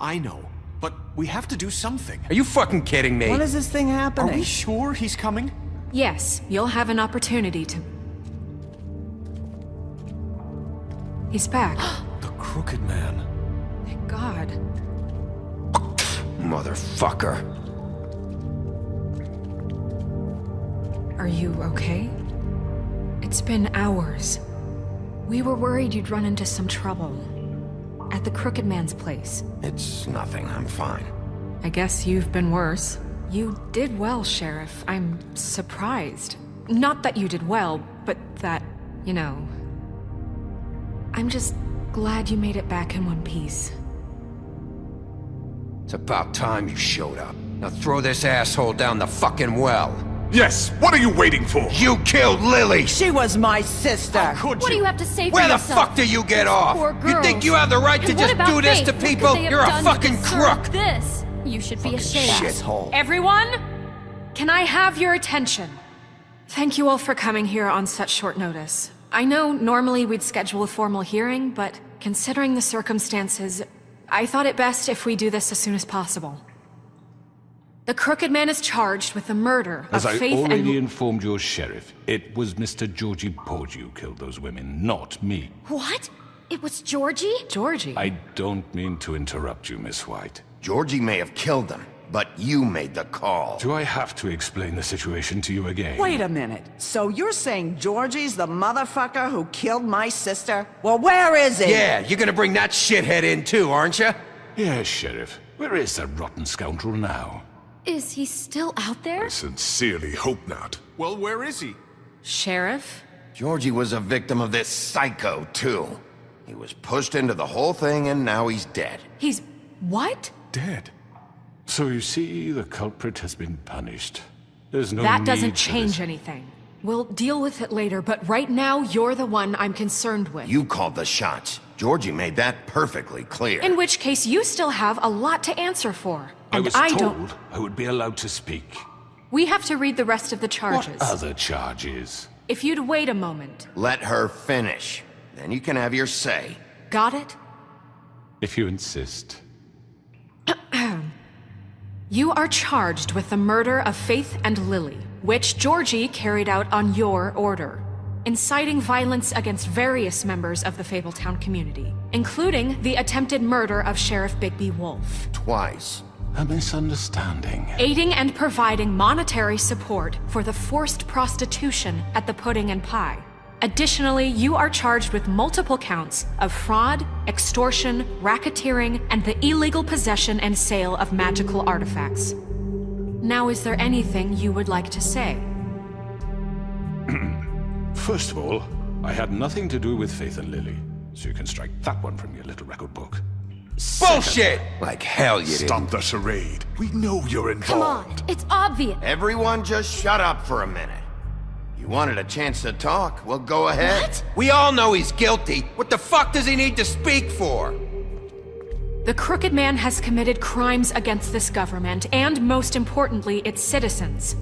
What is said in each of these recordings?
I know. But we have to do something. Are you fucking kidding me? When is this thing Are happening? we sure he's coming? Yes, you'll have an opportunity to... He's back. The Crooked Man. Thank God. Motherfucker. Are you okay? It's been hours. We were worried you'd run into some trouble. At the Crooked Man's place. It's nothing, I'm fine. I guess you've been worse. You did well, Sheriff. I'm surprised. Not that you did well, but that, you know... I'm just glad you made it back in one piece. It's about time you showed up. Now throw this asshole down the fucking well. Yes, what are you waiting for? You killed Lily! She was my sister. How could What do you? you have to say for Where the yourself? fuck do you get off? Poor You girls. think you have the right to And what just about do this Faith? to What could people? they have You're a done to fucking deserve crook! This. You should be ashamed. Shithole. Everyone, can I have your attention? Thank you all for coming here on such short notice. I know normally we'd schedule a formal hearing, but considering the circumstances, I thought it best if we do this as soon as possible. The Crooked Man is charged with the murder of As I Faith already and... informed your sheriff, it was Mr. Georgie Porgy who killed those women, not me. What? It was Georgie? Georgie. I don't mean to interrupt you, Miss White. Georgie may have killed them, but you made the call. Do I have to explain the situation to you again? Wait a minute. So you're saying Georgie's the motherfucker who killed my sister? Well, where is he? Yeah, you're gonna bring that shithead in too, aren't you? Yes, Sheriff. Where is that rotten scoundrel now? Is he still out there? I sincerely hope not. Well, where is he? Sheriff? Georgie was a victim of this psycho, too. He was pushed into the whole thing and now he's dead. He's... what? Dead. So you see, the culprit has been punished. There's no That need doesn't for change this. anything. We'll deal with it later, but right now, you're the one I'm concerned with. You called the shots. Georgie made that perfectly clear. In which case, you still have a lot to answer for. I And was I told don't... I would be allowed to speak. We have to read the rest of the charges. What other charges? If you'd wait a moment. Let her finish. Then you can have your say. Got it? If you insist. You are charged with the murder of Faith and Lily, which Georgie carried out on your order, inciting violence against various members of the Fabletown community, including the attempted murder of Sheriff Bigby Wolf. Twice. A misunderstanding. Aiding and providing monetary support for the forced prostitution at the Pudding and Pie. Additionally, you are charged with multiple counts of fraud, extortion, racketeering, and the illegal possession and sale of magical artifacts. Now, is there anything you would like to say? First of all, I had nothing to do with Faith and Lily, so you can strike that one from your little record book. Bullshit! Like hell you Stop didn't. the charade. We know you're Come on, involved. it's obvious. Everyone just shut up for a minute. You wanted a chance to talk, well go ahead. What? We all know he's guilty. What the fuck does he need to speak for? The Crooked Man has committed crimes against this government and, most importantly, its citizens.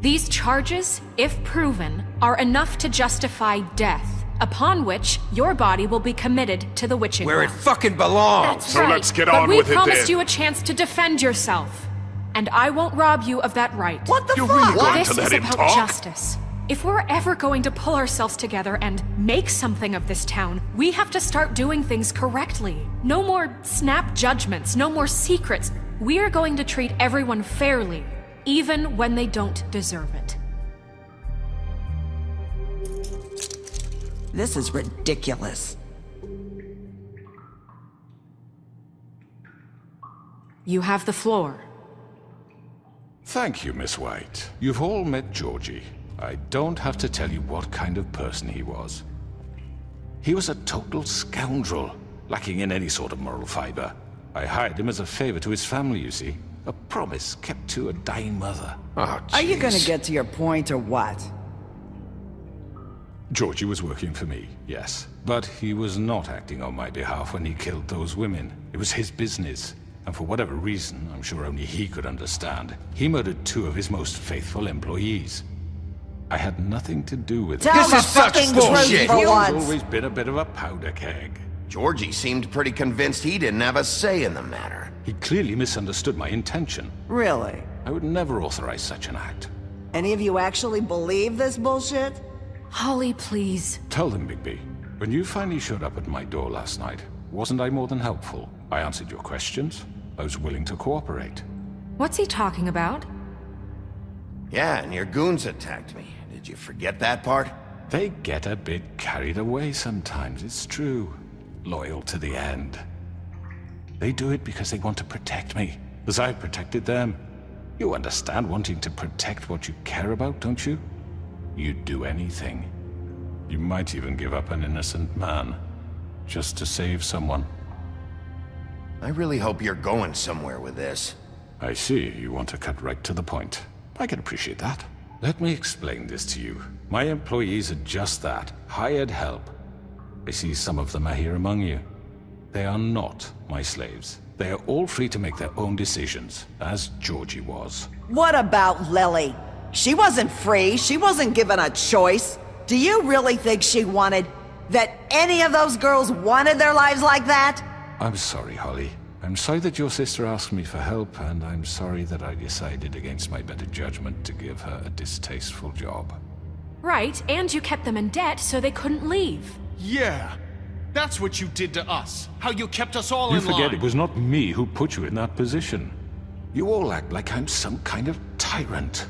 These charges, if proven, are enough to justify death, upon which your body will be committed to the witching Where it ground. fucking belongs. That's So right. let's get But on we with it promised then. you a chance to defend yourself, and I won't rob you of that right. What the You're fuck? really going This to let is him about talk? justice. If we're ever going to pull ourselves together and make something of this town, we have to start doing things correctly. No more snap judgments, no more secrets. We are going to treat everyone fairly, even when they don't deserve it. This is ridiculous. You have the floor. Thank you, Miss White. You've all met Georgie. I don't have to tell you what kind of person he was. He was a total scoundrel, lacking in any sort of moral fiber. I hired him as a favor to his family, you see. A promise kept to a dying mother. Oh, Are you gonna jeez. get to your point or what? Georgie was working for me, yes. But he was not acting on my behalf when he killed those women. It was his business. And for whatever reason, I'm sure only he could understand, he murdered 2 of his most faithful employees. I had nothing to do with it. Tell This the is such fucking bullshit. truth for He's once. always been a bit of a powder keg. Georgie seemed pretty convinced he didn't have a say in the matter. He clearly misunderstood my intention. Really? I would never authorize such an act. Any of you actually believe this bullshit? Holly, please. Tell them, Bigby. When you finally showed up at my door last night, wasn't I more than helpful? I answered your questions. I was willing to cooperate. What's he talking about? Yeah, and your goons attacked me. Did you forget that part? They get a bit carried away sometimes, it's true. Loyal to the end. They do it because they want to protect me, as I've protected them. You understand wanting to protect what you care about, don't you? You'd do anything. You might even give up an innocent man, just to save someone. I really hope you're going somewhere with this. I see, you want to cut right to the point. I can appreciate that. Let me explain this to you. My employees are just that, hired help. I see some of them are here among you. They are not my slaves. They are all free to make their own decisions, as Georgie was. What about Lily? She wasn't free. She wasn't given a choice. Do you really think she wanted... that any of those girls wanted their lives like that? I'm sorry, Holly. I'm sorry that your sister asked me for help, and I'm sorry that I decided against my better judgment to give her a distasteful job. Right, and you kept them in debt so they couldn't leave. Yeah. That's what you did to us. How you kept us all You in line. forget it was not me who put you in that position. You all act like I'm some kind of tyrant.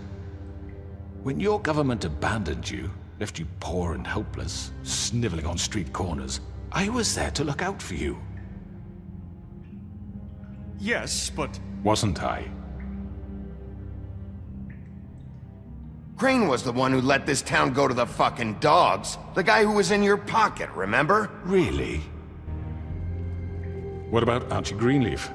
When your government abandoned you, left you poor and helpless, sniveling on street corners, I was there to look out for you. Yes, but... Wasn't I? Crane was the one who let this town go to the fucking dogs. The guy who was in your pocket, remember? Really? What about Auntie Greenleaf?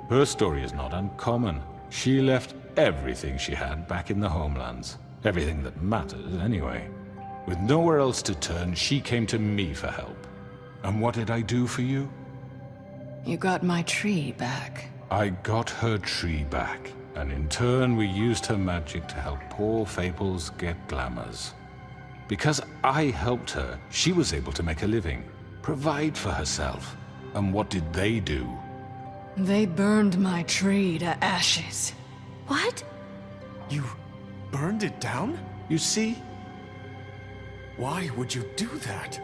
Her story is not uncommon. She left everything she had back in the homelands. Everything that mattered, anyway. With nowhere else to turn, she came to me for help. And what did I do for you? You got my tree back. I got her tree back, and in turn we used her magic to help poor Fables get glamours. Because I helped her, she was able to make a living, provide for herself. And what did they do? They burned my tree to ashes. What? You burned it down? You see? Why would you do that?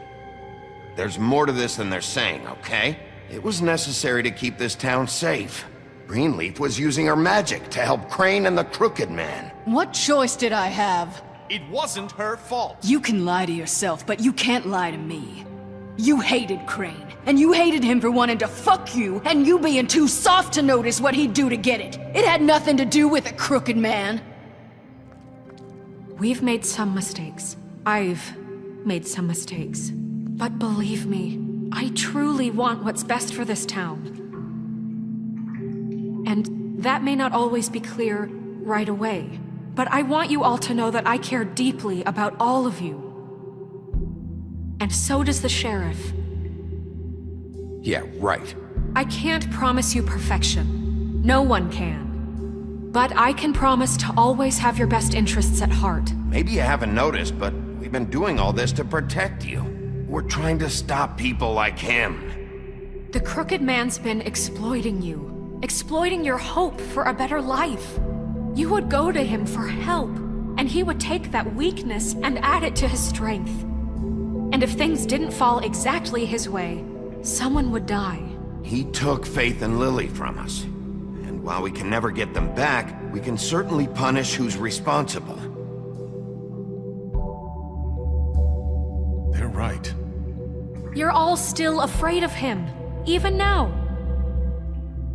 There's more to this than they're saying, okay? It was necessary to keep this town safe. Greenleaf was using her magic to help Crane and the Crooked Man. What choice did I have? It wasn't her fault. You can lie to yourself, but you can't lie to me. You hated Crane, and you hated him for wanting to fuck you, and you being too soft to notice what he'd do to get it. It had nothing to do with the Crooked Man. We've made some mistakes. I've made some mistakes. But believe me, I truly want what's best for this town. And that may not always be clear right away. But I want you all to know that I care deeply about all of you. And so does the sheriff. Yeah, right. I can't promise you perfection. No one can. But I can promise to always have your best interests at heart. Maybe you haven't noticed, but we've been doing all this to protect you. We're trying to stop people like him. The Crooked Man's been exploiting you. Exploiting your hope for a better life. You would go to him for help, and he would take that weakness and add it to his strength. And if things didn't fall exactly his way, someone would die. He took Faith and Lily from us. And while we can never get them back, we can certainly punish who's responsible. They're right. You're all still afraid of him, even now.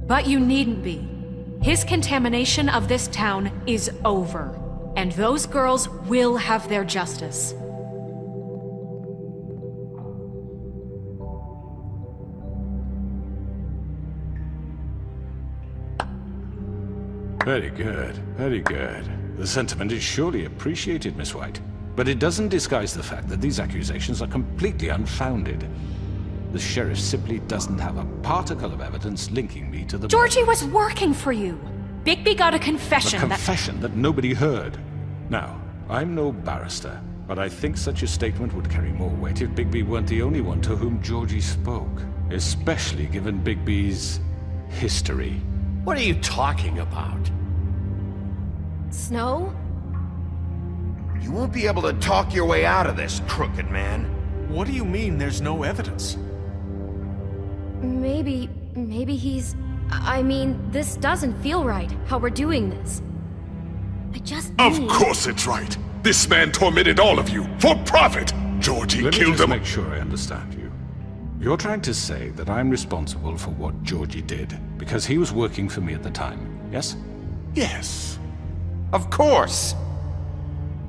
But you needn't be. His contamination of this town is over, and those girls will have their justice. Very good, very good. The sentiment is surely appreciated, Miss White. But it doesn't disguise the fact that these accusations are completely unfounded. The sheriff simply doesn't have a particle of evidence linking me to the... Georgie was working for you. Bigby got a confession A confession that nobody heard. Now, I'm no barrister, but I think such a statement would carry more weight if Bigby weren't the only one to whom Georgie spoke. especially given Bigby's history. What are you talking about? Snow? You won't be able to talk your way out of this, crooked man. What do you mean there's no evidence? Maybe he's... I mean, this doesn't feel right, how we're doing this. I just Of need... course it's right. This man tormented all of you for profit. Georgie Let me killed just him. make sure I understand you. You're trying to say that I'm responsible for what Georgie did because he was working for me at the time, yes? Yes. Of course.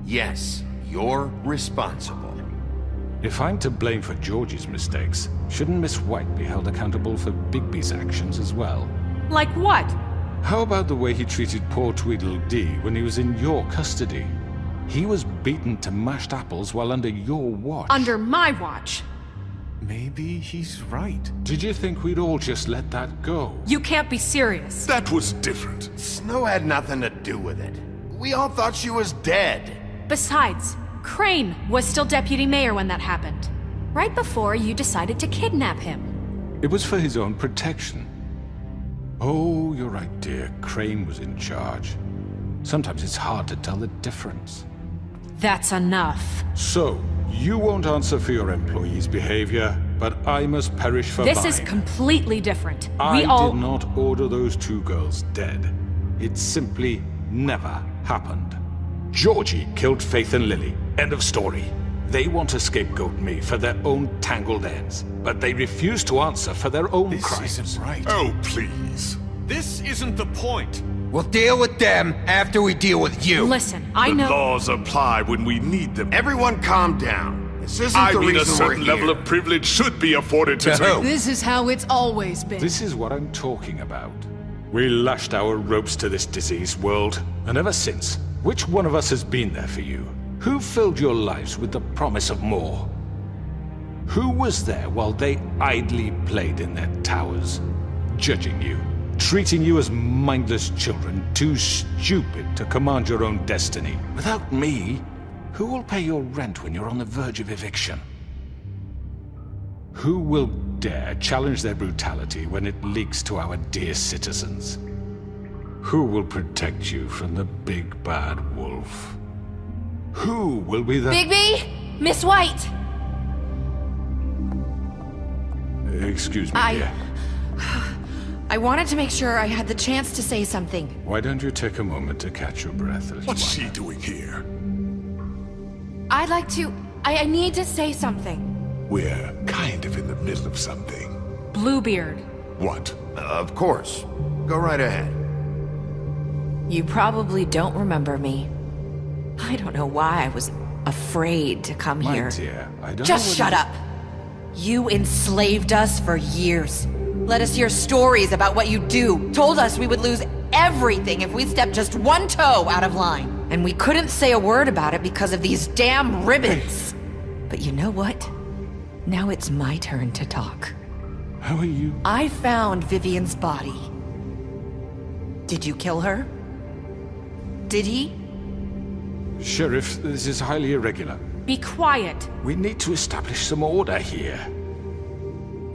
Yes, you're responsible. If I'm to blame for Georgie's mistakes, shouldn't Miss White be held accountable for Bigby's actions as well? Like what? How about the way he treated poor Tweedledee when he was in your custody? He was beaten to mashed apples while under your watch. Under my watch. Maybe he's right. Did you think we'd all just let that go? You can't be serious. That was different. Snow had nothing to do with it. We all thought she was dead. Besides, Crane was still deputy mayor when that happened. Right before you decided to kidnap him. It was for his own protection. Oh, you're right, dear. Crane was in charge. Sometimes it's hard to tell the difference. That's enough. So, you won't answer for your employees' behavior, but I must perish for This mine. is completely different. I We all... did not order those two girls dead. It simply never happened. Georgie killed Faith and Lily. End of story. They want to scapegoat me for their own tangled ends, but they refuse to answer for their own This crimes. isn't right. Oh, please. This isn't the point. We'll deal with them after we deal with you. Listen, I The know... laws apply when we need them. Everyone calm down. This isn't I the mean, a reason we're certain here. level of privilege should be afforded to To who? This is how it's always been. This is what I'm talking about. We lashed our ropes to this diseased world, and ever since, which one of us has been there for you? Who filled your lives with the promise of more? Who was there while they idly played in their towers, judging you, treating you as mindless children, too stupid to command your own destiny? Without me, who will pay your rent when you're on the verge of eviction? Who will dare challenge their brutality when it leaks to our dear citizens? Who will protect you from the big bad wolf? Who will be the... Bigby? Miss White! Excuse me, dear. I wanted to make sure I had the chance to say something. Why don't you take a moment to catch your breath, little What's one? she doing here? I'd like to... I need to say something. We're kind of in the middle of something. Bluebeard. What? Of course. Go right ahead. You probably don't remember me. I don't know why I was afraid to come My here. dear, I don't Just know shut up! You enslaved us for years. Let us hear stories about what you do. Told us we would lose everything if we stepped just one toe out of line. And we couldn't say a word about it because of these damn ribbons. But you know what? Now it's my turn to talk. How are you? I found Vivian's body. Did you kill her? Did he? Sheriff, this is highly irregular. Be quiet. We need to establish some order here.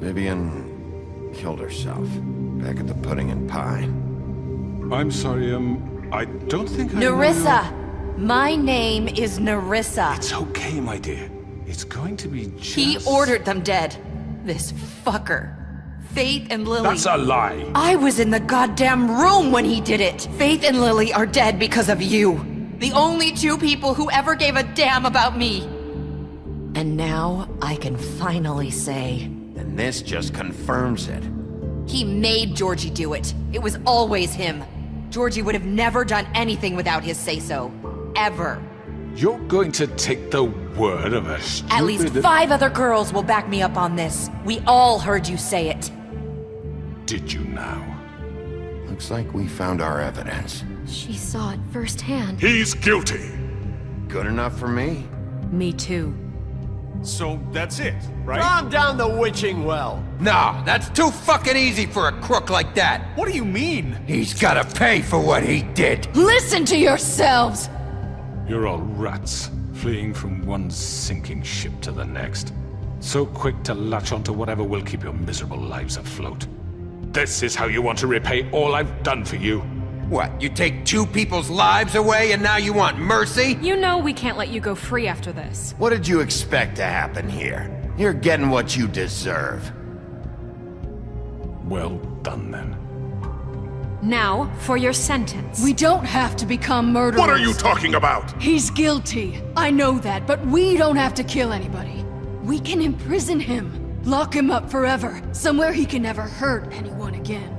Vivian killed herself back at the pudding and pie. I'm sorry, I don't think I know Nerissa! My name is Nerissa. It's okay, my dear. It's going to be just... He ordered them dead. This fucker. Faith and Lily. That's a lie! I was in the goddamn room when he did it. Faith and Lily are dead because of you. The only two people who ever gave a damn about me. And now I can finally say... And this just confirms it. He made Georgie do it. It was always him. Georgie would have never done anything without his say-so. Ever. You're going to take the word of a stupid... At least 5 other girls will back me up on this. We all heard you say it. Did you now? Looks like we found our evidence. She saw it firsthand. He's guilty. Good enough for me. Me too. So that's it, right? Calm down the witching well. No, that's too fucking easy for a crook like that. What do you mean? He's gotta pay for what he did. Listen to yourselves! You're all rats, fleeing from one sinking ship to the next. So quick to latch onto whatever will keep your miserable lives afloat. This is how you want to repay all I've done for you? What, you take 2 people's lives away and now you want mercy? You know we can't let you go free after this. What did you expect to happen here? You're getting what you deserve. Well done, then. Now, for your sentence. We don't have to become murderers. What are you talking about? He's guilty. I know that, but we don't have to kill anybody. We can imprison him. Lock him up forever. Somewhere he can never hurt anyone again.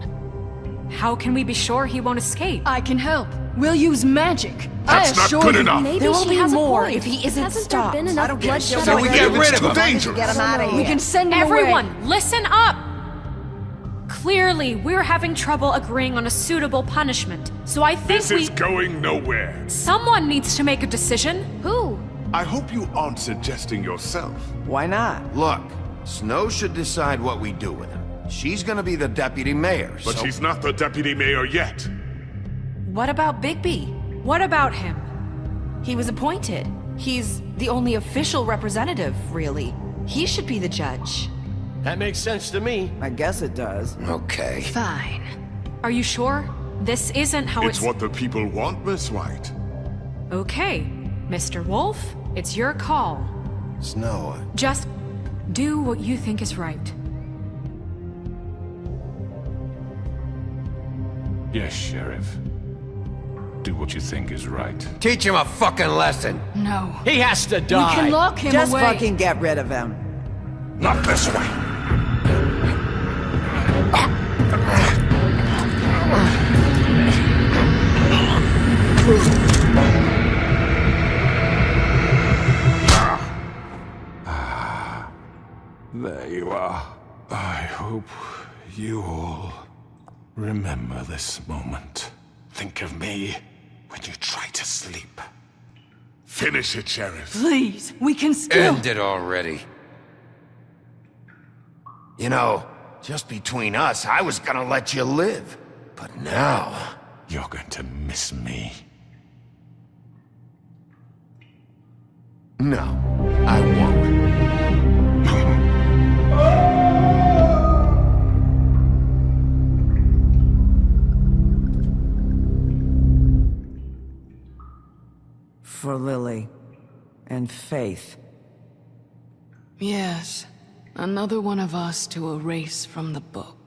How can we be sure he won't escape? I can help. We'll use magic. That's not good enough. Maybe There will she be has more a point. if he isn't Hasn't stopped. there been enough I don't give a bloodshed shit. So we get rid It's of too him. dangerous. Get him out of here. We can send him away. Everyone, listen up! Clearly, we're having trouble agreeing on a suitable punishment, so I think This is going nowhere. Someone needs to make a decision. Who? I hope you aren't suggesting yourself. Why not? Look, Snow should decide what we do with him. She's gonna be the deputy mayor, But so... she's not the deputy mayor yet. What about Bigby? What about him? He was appointed. He's the only official representative, really. He should be the judge. That makes sense to me. I guess it does. Okay. Fine. Are you sure? This isn't how It's what the people want, Miss White. Okay, Mr. Wolf, it's your call. Snow, Just do what you think is right. Yes, Sheriff. Do what you think is right. Teach him a fucking lesson. No. He has to We die. can lock him Just away. fucking get rid of him. Not this way. There you are. I hope you all remember this moment. Think of me when you try to sleep. Finish it, Sheriff. Please, we can still... End it already. you know, just between us, I was gonna let you live. But now... You're going to miss me. No, I won't. For Lily and Faith. Yes. Another one of us to erase from the book.